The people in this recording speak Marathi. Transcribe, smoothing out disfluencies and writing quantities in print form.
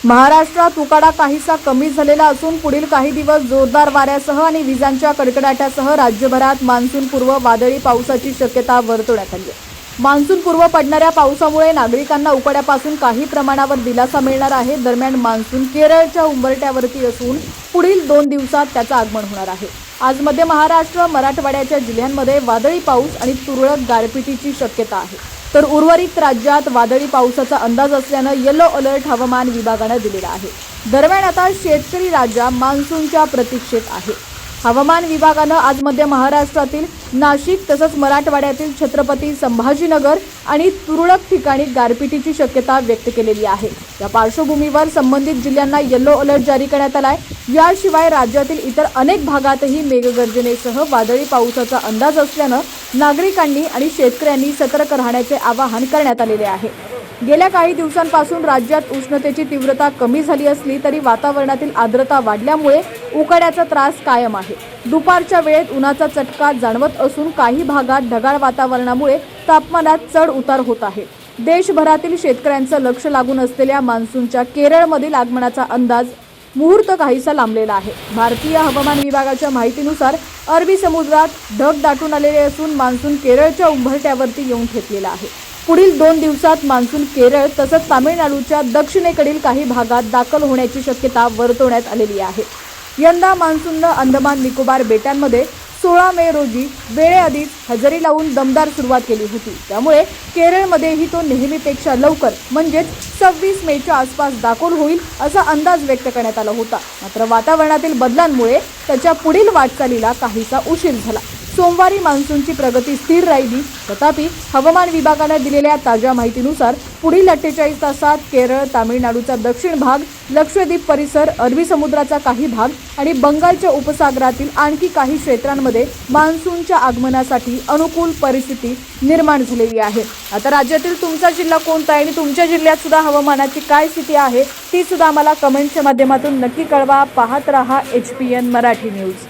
महाराष्ट्रात उकाडा काहीसा कमी झालेला असून पुढील काही दिवस जोरदार वाऱ्यासह आणि विजांच्या कडकडाटासह राज्यभरात मान्सूनपूर्व वादळी पावसाची शक्यता वर्तवण्यात आली आहे। मान्सूनपूर्व पडणाऱ्या पावसामुळे नागरिकांना उकाड्यापासून काही प्रमाणावर दिलासा मिळणार आहे। दरम्यान मान्सून केरळच्या उंबरठ्यावरती असून पुढील 2 दिवसात त्याचं आगमन होणार आहे। आज मध्य महाराष्ट्र, मराठवाड्याच्या जिल्ह्यांमध्ये वादळी पाऊस आणि तुरळक गारपिटीची शक्यता आहे, तर उर्वरित राज्यात वादळी पावसाचा अंदाज असल्यानं येलो अलर्ट हवामान विभागानं दिलेला आहे। दरम्यान आता शेतकरी राजा मान्सूनच्या प्रतीक्षेत आहे। हवामान विभागानं आज मध्य महाराष्ट्रातील नाशिक तसंच मराठवाड्यातील छत्रपती संभाजीनगर आणि तुरळक ठिकाणी गारपिटीची शक्यता व्यक्त केलेली आहे। या पार्श्वभूमीवर संबंधित जिल्ह्यांना येलो अलर्ट जारी करण्यात आला आहे। याशिवाय राज्यातील इतर अनेक भागातही मेघगर्जनेसह वादळी पावसाचा अंदाज असल्यानं नागरिकांनी आणि शेतकऱ्यांनी सतर्क राहण्याचे आवाहन करण्यात आलेले आहे। गेल्या काही दिवसांपासून राज्यात उष्णतेची तीव्रता कमी झाली असली तरी वातावरणातील आर्द्रता वाढल्यामुळे उकाड्याचा त्रास कायम आहे। दुपारच्या वेळेत उन्हाचा चटका जाणवत असून काही भागात ढगाळ वातावरणामुळे तापमानात चढ उतार होत आहे। देशभरातील शेतकऱ्यांचं लक्ष लागून असलेल्या मान्सूनच्या केरळमधील आगमनाचा अंदाज मुहूर्त काहीसा लांबलेला आहे। भारतीय हवामान विभागाच्या माहितीनुसार अरबी समुद्रात ढग दाटून आलेले असून मान्सून केरळच्या उंबरठ्यावरती येऊन ठेपलेला आहे। पुढील 2 दिवसात मान्सून केरळ तसंच तामिळनाडूच्या दक्षिणेकडील काही भागात दाखल होण्याची शक्यता वर्तवण्यात आलेली आहे। यंदा मान्सूननं अंदमान निकोबार बेटांमध्ये 16 मे रोजी वेळेआधीच हजेरी लावून दमदार सुरुवात केली होती। त्यामुळे केरळमध्येही तो नेहमीपेक्षा लवकर म्हणजेच 26 मेच्या आसपास दाखल होईल असा अंदाज व्यक्त करण्यात आला होता। मात्र वातावरणातील बदलांमुळे त्याच्या पुढील वाटचालीला काहीसा उशीर झाला। सोमवारी मान्सूनची प्रगती स्थिर राहिली, तथापि हवामान विभागाने दिलेल्या ताज्या माहितीनुसार पुढील 48 तासात केरळ, तामिळनाडूचा दक्षिण भाग, लक्षद्वीप परिसर, अरबी समुद्राचा काही भाग आणि बंगालच्या उपसागरातील आणखी काही क्षेत्रांमध्ये मान्सूनच्या आगमनासाठी अनुकूल परिस्थिती निर्माण झालेली आहे। आता राज्यातील तुमचा जिल्हा कोणता आहे आणि तुमच्या जिल्ह्यात सुद्धा हवामानाची काय स्थिती आहे ती सुद्धा आम्हाला कमेंटच्या माध्यमातून नक्की कळवा। पाहत रहा HPN मराठी न्यूज।